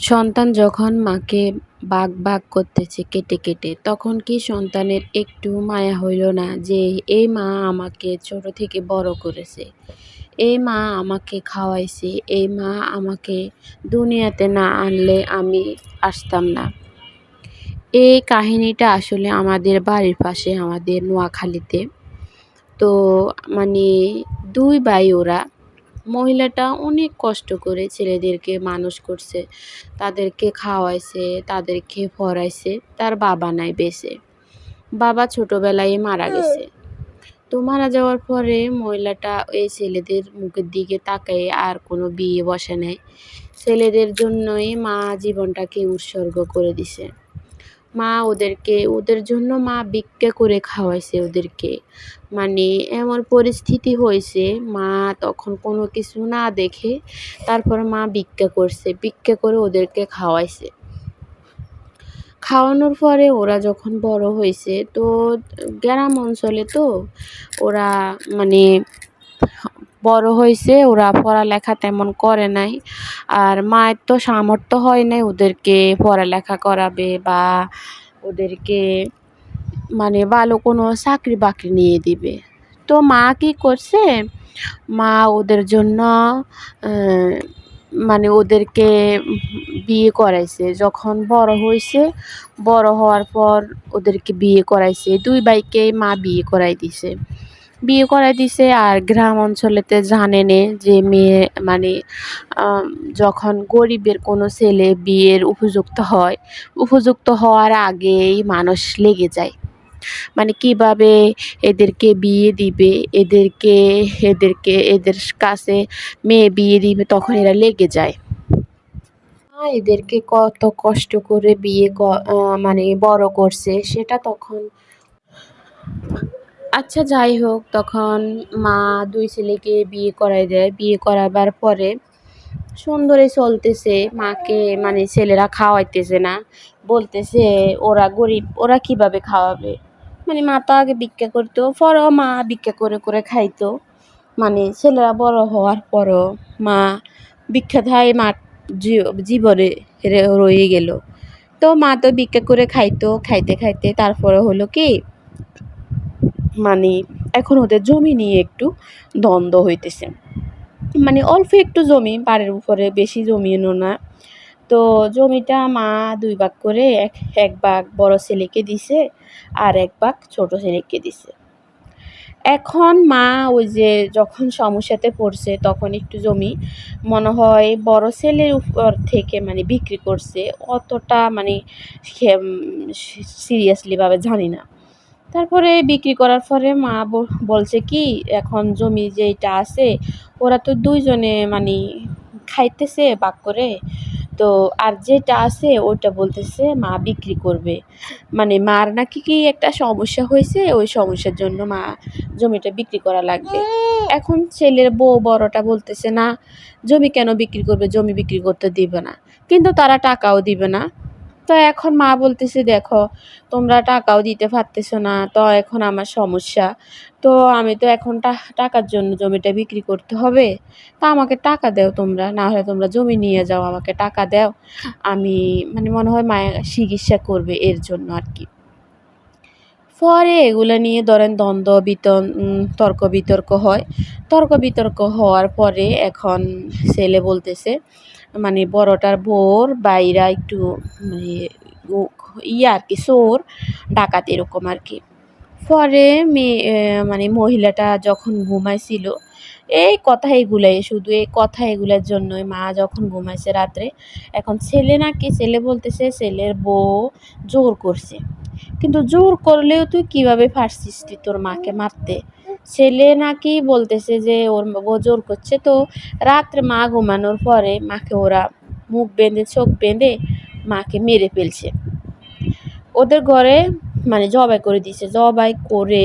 সন্তান যখন মাকে বাক করতেছে কেটে কেটে, তখন কি সন্তানের একটু মায়া হইল না যে এই মা আমাকে ছোট থেকে বড় করেছে, এই মা আমাকে খাওয়াইছে, এই মা আমাকে দুনিয়াতে না আনলে আমি আসতাম না। এই কাহিনীটা আসলে আমাদের বাড়ির পাশে, আমাদের নোয়াখালীতে। তো মানে দুই ভাই ওরা, মহিলাটা অনেক কষ্ট করে ছেলেদেরকে মানুষ করছে, তাদেরকে খাওয়াইছে, তাদেরকে পড়াইছে। তার বাবা নাই বেঁচে, বাবা ছোটবেলায় মারা গেছে। তো মারা যাওয়ার পরে মহিলাটা এই ছেলেদের মুখের দিকে তাকায় আর কোনো বিয়ে বসে নেয়। ছেলেদের জন্যই মা জীবনটাকে উৎসর্গ করে দিছে। ওদের জন্য মা ভিক্ষা করে খাওয়াইছে ওদেরকে। মানে এমন পরিস্থিতি হয়েছে, মা তখন কোনো কিছু না দেখে তারপর মা ভিক্ষা করছে, ভিক্ষা করে ওদেরকে খাওয়াইছে। খাওয়ানোর পরে ওরা যখন বড় হয়েছে, তো গ্রাম অঞ্চলে তো ওরা মানে বড় হয়েছে, ওরা পড়ালেখা তেমন করে নাই। আর মায়ের তো সামর্থ্য হয় নাই ওদেরকে পড়ালেখা করাবে বা ওদেরকে মানে ভালো কোনো চাকরি বাকরি নিয়ে দিবে। তো মা কি করছে, মা ওদের জন্য মানে ওদেরকে বিয়ে করাইছে। যখন বড় হয়েছে, বড় হওয়ার পর ওদেরকে বিয়ে করাইছে, দুই ভাইকেই মা বিয়ে করাই দিছে। বিয়ে করাই দিছে। আর গ্রাম অঞ্চলেতে জানেনে যে মেয়ে মানে যখন গরিবের কোনো ছেলে বিয়ের উপযুক্ত হয়, উপযুক্ত হওয়ার আগেই মানুষ লেগে যায়। মানে কিভাবে এদেরকে বিয়ে দিবে, এদের কাছে মেয়ে বিয়ে দিবে, তখন এরা লেগে যায়। এদেরকে কত কষ্ট করে মানে বড় করছে সেটা তখন। আচ্ছা যাই হোক, তখন মা দুই ছেলেকে বিয়ে করাই দেয়। বিয়ে করাবার পরে সুন্দরই চলতেছে, মাকে মানে ছেলেরা খাওয়াইতেছে না, বলতেছে ওরা গরিব, ওরা কিভাবে খাওয়াবে। মানে মা তো আগে ভিক্ষা করতো, পরেও মা ভিক্ষা করে করে খাইতো। মানে ছেলেরা বড় হওয়ার পরও মা ভিক্ষা খাই, মা জীবনে রয়ে গেল। তো মা তো ভিক্ষা করে খাইতো, খাইতে খাইতে তারপরে হলো কি, মানে এখন ওদের জমি নিয়ে একটু দ্বন্দ্ব হইতেছে। মানে অল্প একটু জমি, পাড়ের উপরে, বেশি জমিও না। তো জমিটা মা দুই ভাগ করে এক ভাগ বড় ছেলেকে দিছে আর এক ভাগ ছোট ছেলেকে দিছে। এখন মা ওই যে যখন সমস্যাতে পড়ছে, তখন একটু জমি মনে হয় বড় ছেলের উপর থেকে মানে বিক্রি করছে, অতটা মানে সিরিয়াসলি ভাবে জানি না। তারপরে বিক্রি করার পরে মা বলছে কি, এখন জমি যেটা আছে ওরা তো দুইজনে মানে খাইতেছে ভাগ করে। তো আর যেটা আছে ওটা বলতেছে মা বিক্রি করবে। মানে মার নাকি কি একটা সমস্যা হয়েছে, ওই সমস্যার জন্য মা জমিটা বিক্রি করা লাগবে। এখন ছেলের বউ বড়টা বলতেছে না, জমি কেন বিক্রি করবে, জমি বিক্রি করতে দিবে না, কিন্তু তারা টাকাও দিবে না। তো এখন মা বলতেছে দেখো, তোমরা টাকাও দিতে পারতেছো না, তো এখন আমার সমস্যা। তো আমি তো এখন টাকার জন্য জমিটা বিক্রি করতে হবে। তা আমাকে টাকা দাও তোমরা, না হলে তোমরা জমি নিয়ে যাও, আমাকে টাকা দাও। আমি মানে মনে হয় মায়ের চিকিৎসা করবে এর জন্য আর কি। পরে এগুলো নিয়ে ধরেন দ্বন্দ্ব তর্ক বিতর্ক হয়। তর্ক বিতর্ক হওয়ার পরে এখন ছেলে বলতেছে, মানে বড়টার বউর বাইরা একটু মানে আর কি চোর ডাকাত এরকম আর কি। পরে মানে মহিলাটা যখন ঘুমাইছিল, এই কথা এগুলাই, শুধু এই কথা এগুলোর জন্যই মা যখন ঘুমাইছে রাত্রে, এখন ছেলে বলতেছে ছেলের বউ জোর করছে। কিন্তু জোর করলেও তুই কিভাবে পারছিস তুই তোর মাকে মারতে। ছেলে নাকি বলতেছে যে ওর বউ জোর করছে। তো রাত্রে মা ঘুমানোর পরে মাকে ওরা মুখ বেঁধে চোখ বেঁধে মাকে মেরে ফেলছে। ওদের ঘরে মানে জবাই করে দিছে। জবাই করে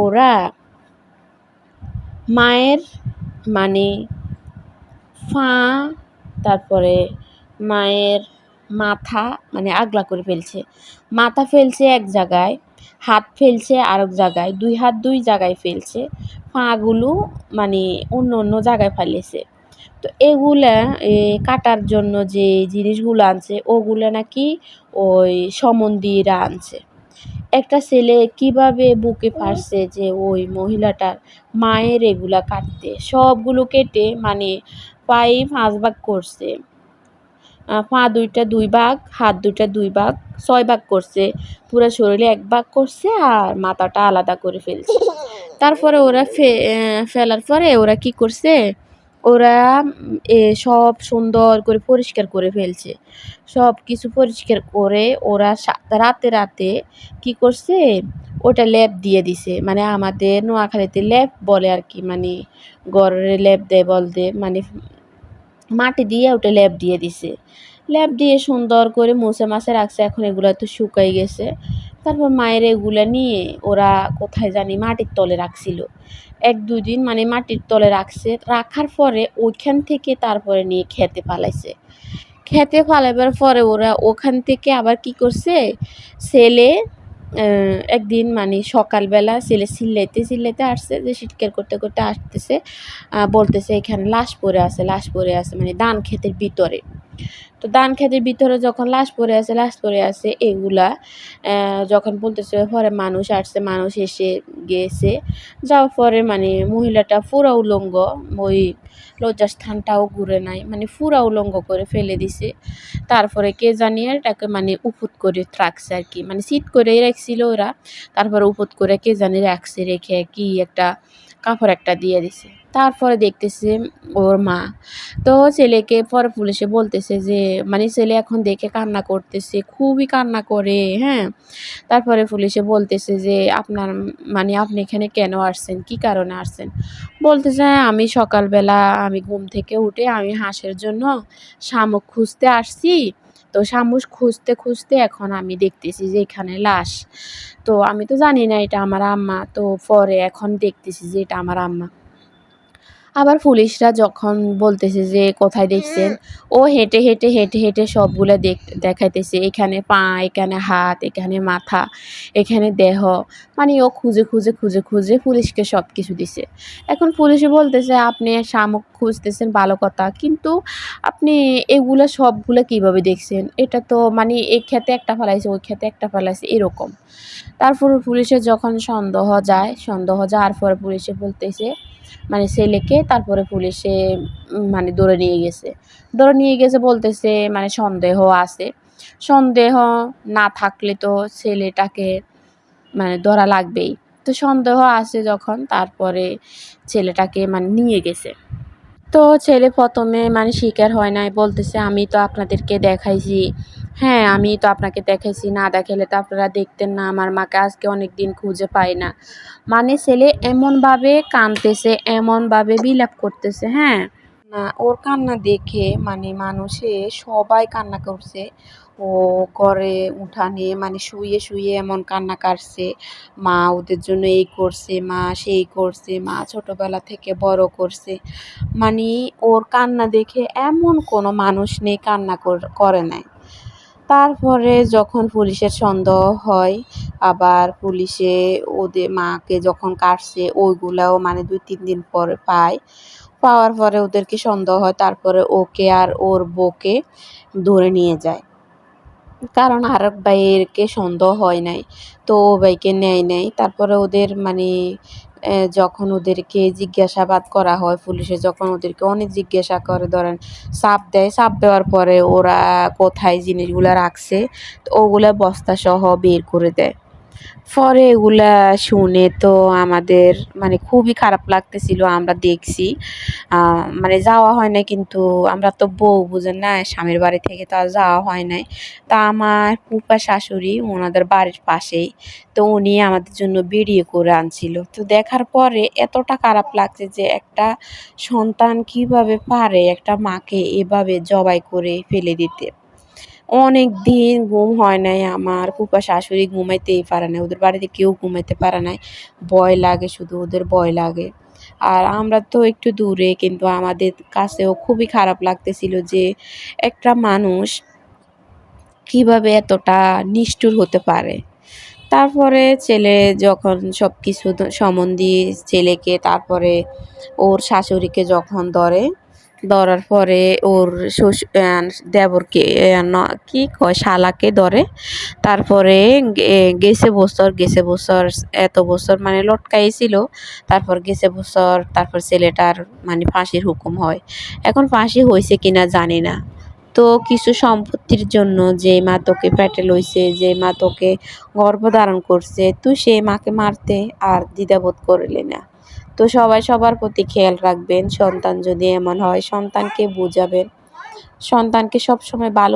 ওরা মায়ের মানে ফা, তারপরে মায়ের মাথা মানে আগলা করে ফেলছে। মাথা ফেলছে এক জায়গায়, হাত ফেলছে আরেক জায়গায়, দুই হাত দুই জায়গায় ফেলছে। পাগুলো মানে অন্য অন্য জায়গায় ফেলেছে। তো এগুলা কাটার জন্য যে জিনিসগুলো আনছে ওগুলা নাকি ওই সম্বন্ধীরা আনছে। একটা ছেলে কিভাবে বুকে পারছে যে ওই মহিলাটার মায়ের এগুলা কাটতে, সবগুলো কেটে মানে পায়ে ৫ ভাগ করছে। পা ২টা ২ ভাগ, হাত ২টা ২ ভাগ, ৬ ভাগ করছে। পুরা শরীরে ১ ভাগ করছে আর মাথাটা আলাদা করে ফেলছে। তারপরে ওরা ফেলার পরে ওরা কি করছে? ওরা সব সুন্দর করে পরিষ্কার করে ফেলছে। সবকিছু পরিষ্কার করে ওরা রাতে কি করছে? ওটা লেপ দিয়ে দিছে। মানে আমাদের নোয়াখালীতে লেপ বলে আরকি। মানে ঘরে লেপ দেয় বলতে মানে মাটি দিয়ে ওটা লেপ দিয়ে দিছে। লেপ দিয়ে সুন্দর করে মুছে মাছে রাখছে। এখন এগুলা তো শুকাই গেছে। তারপর মায়ের এগুলা নিয়ে ওরা কোথায় জানি মাটির তলে রাখছিল। ১-২ দিন মানে মাটির তলে রাখছে। রাখার পরে ওইখান থেকে তারপরে নিয়ে খেতে পালাইছে। খেতে ফালাইবার পরে ওরা ওখান থেকে আবার কি করছে? ছেলে একদিন মানে সকালবেলা ছেলে চিল্লাইতে আসছে যে চিৎকার করতে আসতেছে। বলতেছে এখানে লাশ পড়ে আছে মানে ধান ক্ষেতের ভিতরে। তো ধান ক্ষেতের ভিতরে যখন লাশ পড়ে আছে এগুলা যখন বলতেছে পরে মানুষ আসছে, মানুষ এসে গেছে। যাওয়ার পরে মানে মহিলাটা পুরা উলঙ্গ, ওই লজ্জাস্থানটাও ঘুরে নাই। মানে পুরা উলঙ্গ করে ফেলে দিছে। তারপরে কে জানি এটাকে মানে উপুত করে রাখছে আরকি। মানে চিৎ করেই রাখছিল ওরা। তারপরে উপুত করে কে জানি রাখছে, রেখে কি একটা কাপড় একটা দিয়ে দিছে। তারপরে দেখতেছে ওর মা। তো ছেলেকে পরে পুলিশে বলতেছে যে মানে ছেলে এখন দেখে কান্না করতেছে, খুবই কান্না করে, হ্যাঁ? তারপরে পুলিশে বলতেছে যে আপনার মানে আপনি এখানে কেন আসছেন? কি কারণে আসছেন? বলতেছে আমি সকালবেলা আমি ঘুম থেকে উঠে আমি হাঁসের জন্য শামুক খুঁজতে আসছি। তো শামুক খুঁজতে এখন আমি দেখতেছি যে এখানে লাশ। তো আমি তো জানি না এটা আমার আম্মা। তো পরে এখন দেখতেছি যে এটা আমার আম্মা। আবার পুলিশরা যখন বলতেছে যে কোথায় দেখছেন? ও হেঁটে সবগুলা দেখাইতেছে। এখানে পা, এখানে হাত, এখানে মাথা, এখানে দেহ। মানে ও খুঁজে পুলিশকে সবকিছু দিছে। এখন পুলিশে বলতেছে, "আপনি শামুক খুঁজতেছেন ভালো কথা। কিন্তু আপনি এগুলা সবগুলা কিভাবে দেখছেন? এটা তো মানে এই ক্ষেতে একটা ফালাইছে, ওই ক্ষেতে একটা ফালাইছে" এরকম। তারপরে পুলিশের যখন সন্দেহ যাওয়ার পরে পুলিশে বলতেছে মানে ছেলেকে তারপরে পুলিশে মানে ধরে নিয়ে গেছে। ধরে নিয়ে গেছে বলতেছে মানে সন্দেহ আছে। সন্দেহ না থাকলে তো ছেলেটাকে মানে ধরা লাগবেই। তো সন্দেহ আছে যখন তারপরে ছেলেটাকে মানে নিয়ে গেছে। তো ছেলে ১ম এ মানে স্বীকার হয় নাই। বলতেছে, "আমি তো আপনাদেরকে দেখাইছি। হ্যাঁ, আমি তো আপনাকে দেখাইছি। না দেখাইলে তো আপনারা দেখতেন না। আমার মাকে আজকে অনেকদিন খুঁজে পাই না।" মানে ছেলে এমনভাবে কাঁদতেছে, এমনভাবে বিলাপ করতেছে, হ্যাঁ? না ওর কান্না দেখে মানে মানুষে সবাই কান্না করছে। ও ঘরে উঠানে মানে শুয়ে এমন কান্না কাটছে। মা ওদের জন্য এই করছে, মা সেই করছে, মা ছোটবেলা থেকে বড় করছে। মানে ওর কান্না দেখে এমন কোনো মানুষ নেই কান্না করে নাই। তারপরে যখন পুলিশের সন্দেহ হয়, আবার পুলিশে ওদের মাকে যখন কাটছে ওইগুলাও মানে ২-৩ দিন পরে পায়। পাওয়ার পরে ওদেরকে সন্দেহ হয়। তারপরে ওকে আর ওর বউকে ধরে নিয়ে যায়। কারণ আরেক ভাইয়েরকে সন্দেহ হয় নাই। তো ও ভাইকে নেয় নাই। তারপরে ওদের মানে যখন ওদেরকে জিজ্ঞাসাবাদ করা হয়, পুলিশে যখন ওদেরকে অনেক জিজ্ঞাসা করে ধরেন চাপ দেয়। চাপ দেওয়ার পরে ওরা কোথায় জিনিসগুলা রাখছে তো ওগুলা বস্তাসহ বের করে দেয়। পরে এগুলা শুনে তো আমাদের মানে খুবই খারাপ লাগতেছিল। আমরা দেখছি। মানে যাওয়া হয় নাই কিন্তু আমরা তো বউ বুঝেন না, স্বামীর বাড়ি থেকে তো আর যাওয়া হয় নাই। তা আমার ফুফা শাশুড়ি ওনাদের বাড়ির পাশেই। তো উনি আমাদের জন্য ভিডিও করে আনছিল। তো দেখার পরে এতটা খারাপ লাগছে যে একটা সন্তান কিভাবে পারে একটা মাকে এভাবে জবাই করে ফেলে দিতে। অনেকদিন ঘুম হয় নাই আমার। ফুফা শাশুড়ি ঘুমাইতেই পারে না। ওদের বাড়িতে কেউ ঘুমাইতে পারে নাই। ভয় লাগে শুধু ওদের ভয় লাগে। আর আমরা তো একটু দূরে কিন্তু আমাদের কাছেও খুবই খারাপ লাগতেছিল যে একটা মানুষ কিভাবে এতটা নিষ্ঠুর হতে পারে। তারপরে ছেলে যখন সবকিছু সম্বন্ধী ছেলেকে তারপরে ওর শাশুড়িকে যখন ধরে ধরার পরে ওর দেবরকে কি কয় শালাকে ধরে। তারপরে গেছে বছর এত বছর মানে লটকাইছিল। তারপর গেছে বছর তারপর ছেলেটার মানে ফাঁসির হুকুম হয়। এখন ফাঁসি হয়েছে কিনা জানি না। তো কিছু সম্পত্তির জন্য যে মা তোকে পেটে লইছে, যে মা তোকে গর্ভধারণ করছে, তুই সেই মাকে মারতে আর দ্বিধাবোধ করলি না। তো সবাই সবার প্রতি খেয়াল রাখবেন। সন্তান যদি এমন হয় সন্তানকে বুঝাবেন, সন্তানকে সবসময় ভালো